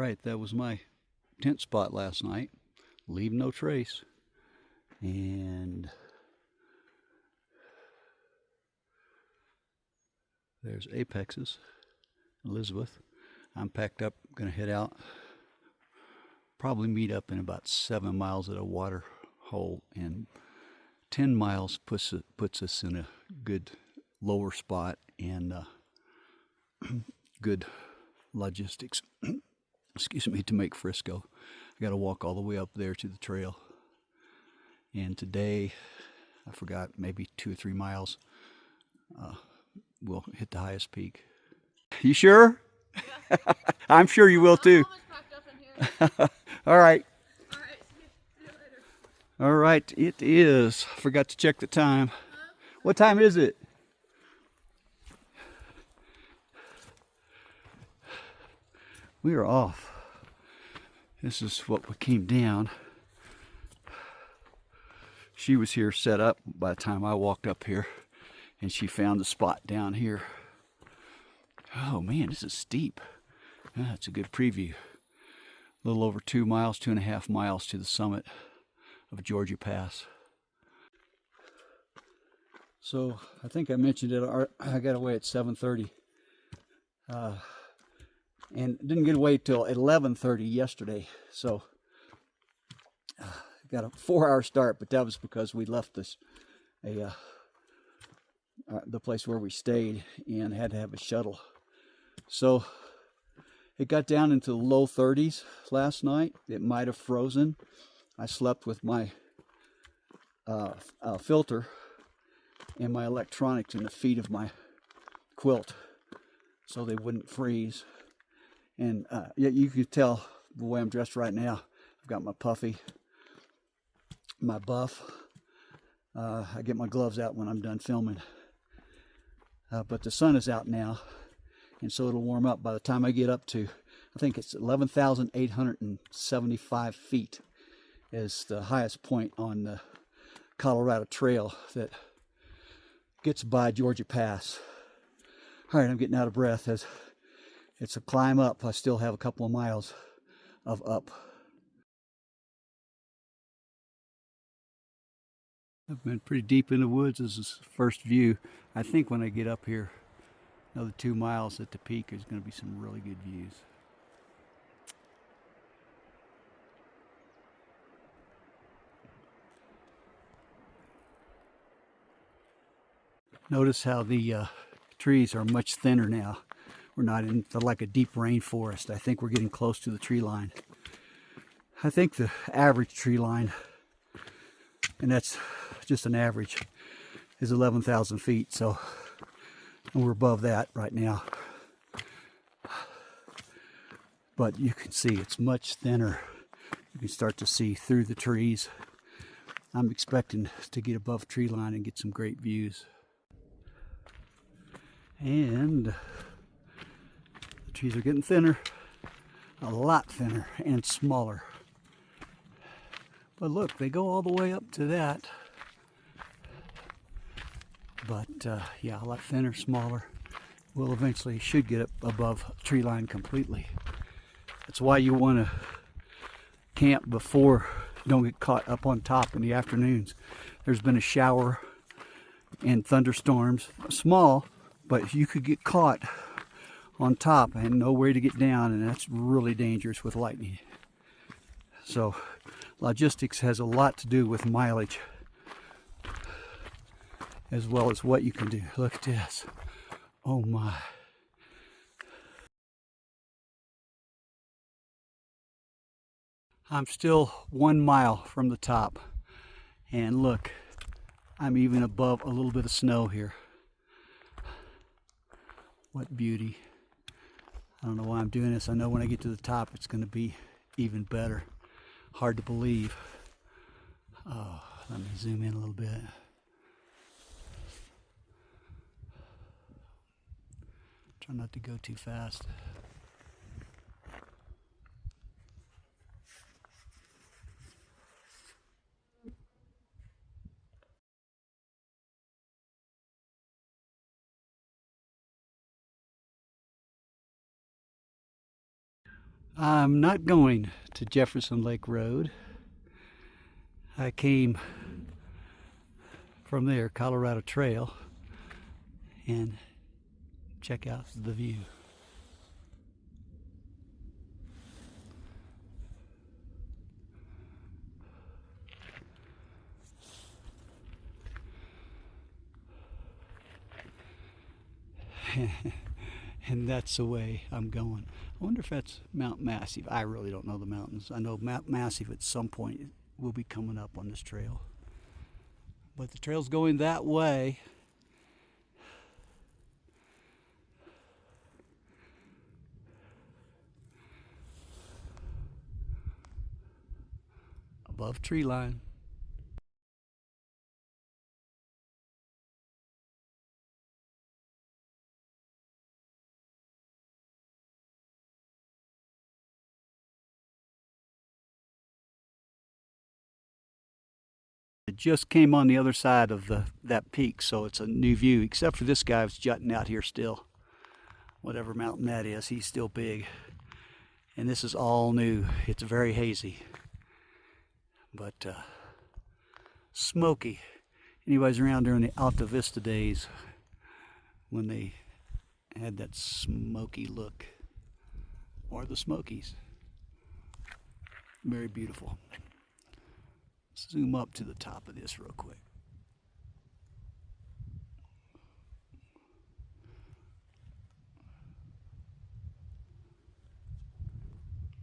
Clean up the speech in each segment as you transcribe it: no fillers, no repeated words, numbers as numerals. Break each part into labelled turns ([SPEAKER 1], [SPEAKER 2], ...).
[SPEAKER 1] right, that was my tent spot last night. Leave no trace. And there's Apex's, Elizabeth. I'm packed up, gonna head out. Probably meet up in about 7 miles at a water hole, and 10 miles puts us in a good lower spot and good logistics. Excuse me, to make Frisco. I got to walk all the way up there to the trail. And today, I forgot, maybe 2 or 3 miles, we'll hit the highest peak. You sure? Yeah. I'm sure you will too. All right.
[SPEAKER 2] All right. See you later.
[SPEAKER 1] All right, it is. Forgot to check the time. What time is it? We are off. This is what we came down. She was here set up by the time I walked up here, and she found the spot down here. Oh man, this is steep. That's a good preview. A little over 2 miles, 2.5 miles to the summit of Georgia Pass. So I think I mentioned it. I got away at 7:30, and didn't get away till 11:30 yesterday. So got a 4-hour start, but that was because we left the place where we stayed and had to have a shuttle. So it got down into the low 30s last night. It might have frozen. I slept with my filter and my electronics in the feet of my quilt so they wouldn't freeze. And you could tell the way I'm dressed right now. I've got my puffy, my buff. I get my gloves out when I'm done filming. But the sun is out now, and so it'll warm up by the time I get up to, I think it's 11,875 feet is the highest point on the Colorado Trail that gets by Georgia Pass. All right, I'm getting out of breath as it's a climb up. I still have a couple of miles of up. I've been pretty deep in the woods. This is the first view. I think when I get up here, another 2 miles at the peak, there's going to be some really good views. Notice how the trees are much thinner now. We're not in like a deep rainforest. I think we're getting close to the tree line. I think the average tree line, and that's just an average, is 11,000 feet. So we're above that right now. But you can see it's much thinner. You can start to see through the trees. I'm expecting to get above tree line and get some great views. And the trees are getting thinner, a lot thinner and smaller. But look, they go all the way up to that. But yeah, a lot thinner, smaller. We'll eventually should get up above tree line completely. That's why you want to camp before, don't get caught up on top in the afternoons. There's been a shower and thunderstorms, small, but you could get caught on top and nowhere to get down, and that's really dangerous with lightning. So logistics has a lot to do with mileage as well as what you can do. Look at this. Oh my. I'm still 1 mile from the top, and look, I'm even above a little bit of snow here. What beauty. I don't know why I'm doing this. I know when I get to the top it's going to be even better. Hard to believe. Oh, let me zoom in a little bit. Try not to go too fast. I'm not going to Jefferson Lake Road. I came from there, Colorado Trail, and check out the view. And that's the way I'm going. I wonder if that's Mount Massive. I really don't know the mountains. I know Mount Massive at some point will be coming up on this trail. But the trail's going that way. Above tree line. It just came on the other side of that peak, so it's a new view, except for this guy who's jutting out here still. Whatever mountain that is, he's still big. And this is all new. It's very hazy. But smoky. Anybody's around during the Alta Vista days when they had that smoky look. Or the Smokies. Very beautiful. Zoom up to the top of this real quick.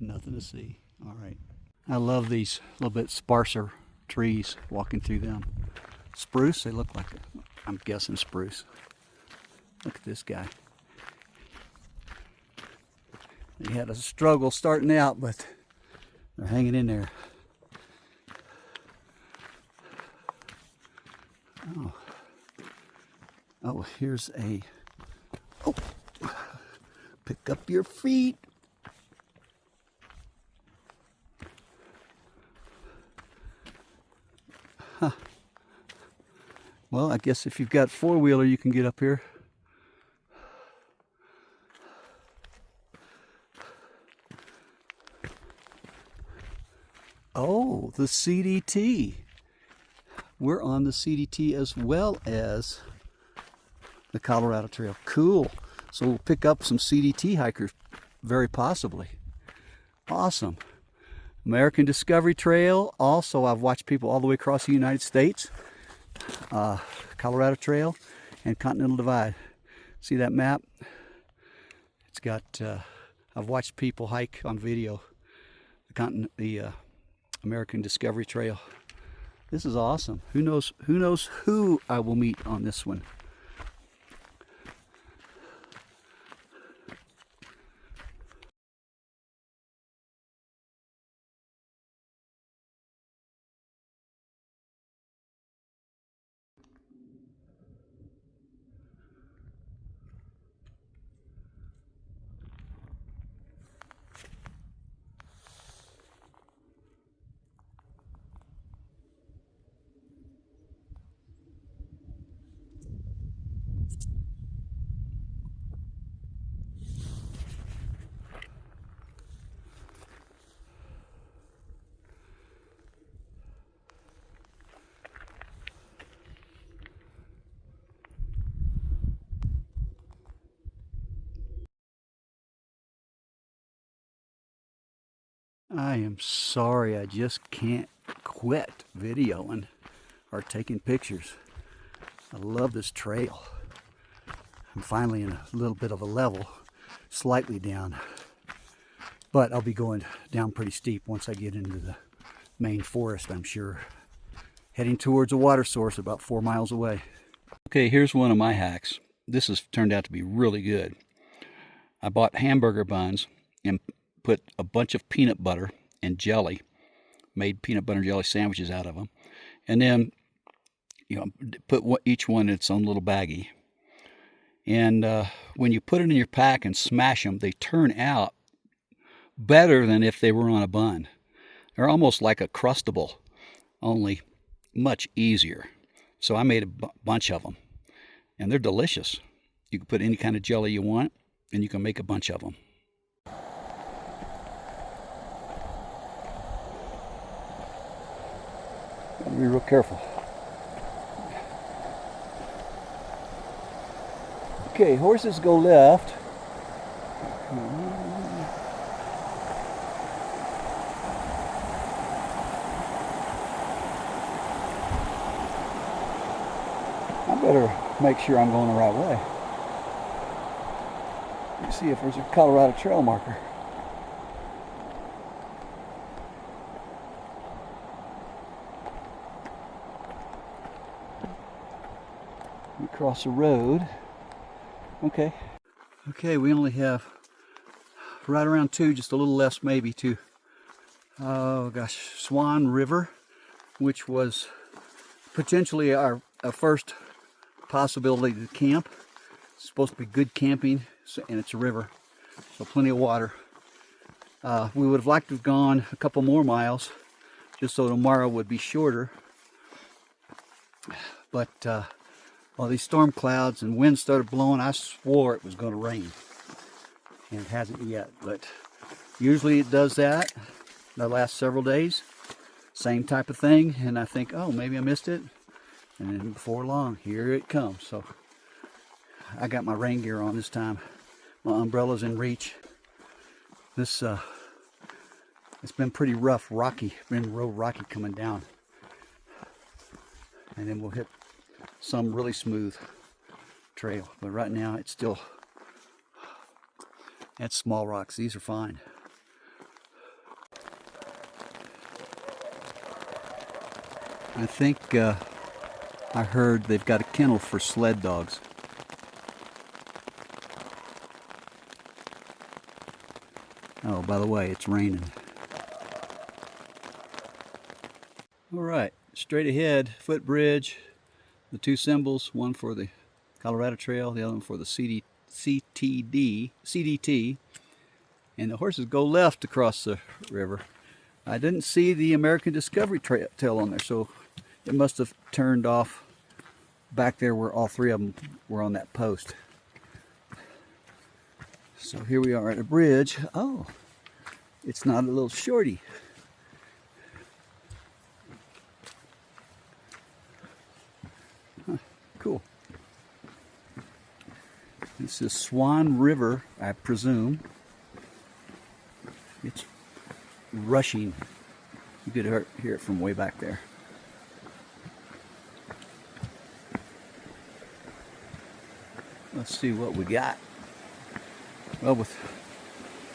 [SPEAKER 1] Nothing to see. All right. I love these little bit sparser trees, walking through them. Spruce, they look like, I'm guessing spruce. Look at this guy. They had a struggle starting out, but they're hanging in there. Oh, here's a, oh, pick up your feet. Huh. Well, I guess if you've got four-wheeler, you can get up here. Oh, the CDT. We're on the CDT as well as the Colorado Trail. Cool. So we'll pick up some CDT hikers, very possibly. Awesome. American Discovery Trail. Also, I've watched people all the way across the United States. Colorado Trail and Continental Divide. See that map? It's got, I've watched people hike on video the American Discovery Trail. This is awesome. Who knows who I will meet on this one. I am sorry, I just can't quit videoing or taking pictures. I love this trail. I'm finally in a little bit of a level, slightly down, but I'll be going down pretty steep once I get into the main forest, I'm sure. Heading towards a water source about 4 miles away. Okay, here's one of my hacks. This has turned out to be really good. I bought hamburger buns and put a bunch of peanut butter and jelly, made peanut butter and jelly sandwiches out of them, and then put each one in its own little baggie. And when you put it in your pack and smash them, they turn out better than if they were on a bun. They're almost like a Crustable, only much easier. So I made a bunch of them, and they're delicious. You can put any kind of jelly you want, and you can make a bunch of them. Be real careful. Okay, horses go left. I better make sure I'm going the right way. Let me see if there's a Colorado Trail marker. We cross the road. Okay. Okay, we only have right around 2, just a little less maybe, to, oh gosh, Swan River, which was potentially our first possibility to camp. It's supposed to be good camping, and it's a river, so plenty of water. We would have liked to have gone a couple more miles, just so tomorrow would be shorter. But well, these storm clouds and wind started blowing, I swore it was going to rain. And it hasn't yet, but usually it does that the last several days. Same type of thing, and I think, oh, maybe I missed it. And then before long, here it comes. So I got my rain gear on this time. My umbrella's in reach. This it's been pretty rough, rocky. Been real rocky coming down. And then we'll hit some really smooth trail. But right now it's still, that's small rocks. These are fine. I think I heard they've got a kennel for sled dogs. Oh, by the way, it's raining. All right, straight ahead, footbridge, the 2 symbols, one for the Colorado Trail, the other one for the CDT, and the horses go left across the river. I didn't see the American Discovery Trail on there, so it must have turned off back there where all 3 of them were on that post. So here we are at a bridge. Oh, it's not a little shorty. Huh, cool. This is Swan River, I presume. It's rushing. You could hear it from way back there. Let's see what we got. Well, with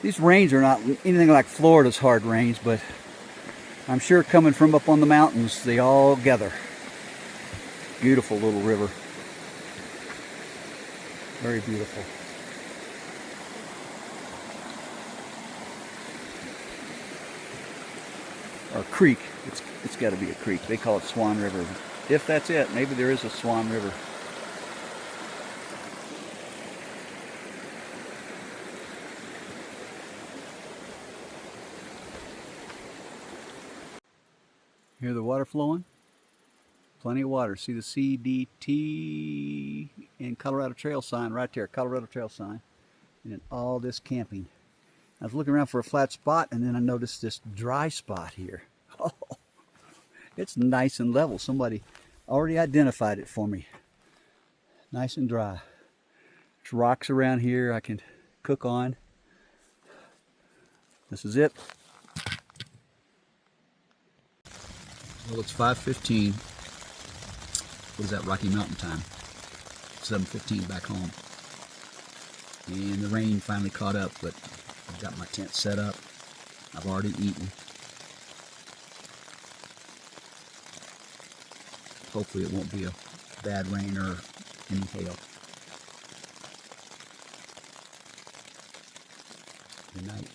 [SPEAKER 1] these rains are not anything like Florida's hard rains, but I'm sure coming from up on the mountains, they all gather. Beautiful little river. Very beautiful. Or creek. It's got to be a creek. They call it Swan River. If that's it, maybe there is a Swan River. Hear the water flowing? Plenty of water. See the CDT and Colorado Trail sign right there. Colorado Trail sign. And then all this camping. I was looking around for a flat spot, and then I noticed this dry spot here. Oh, it's nice and level. Somebody already identified it for me. Nice and dry. There's rocks around here I can cook on. This is it. Well, it's 5:15. What is that, Rocky Mountain time? 7:15 back home. And the rain finally caught up, but I've got my tent set up. I've already eaten. Hopefully it won't be a bad rain or any hail. Good night.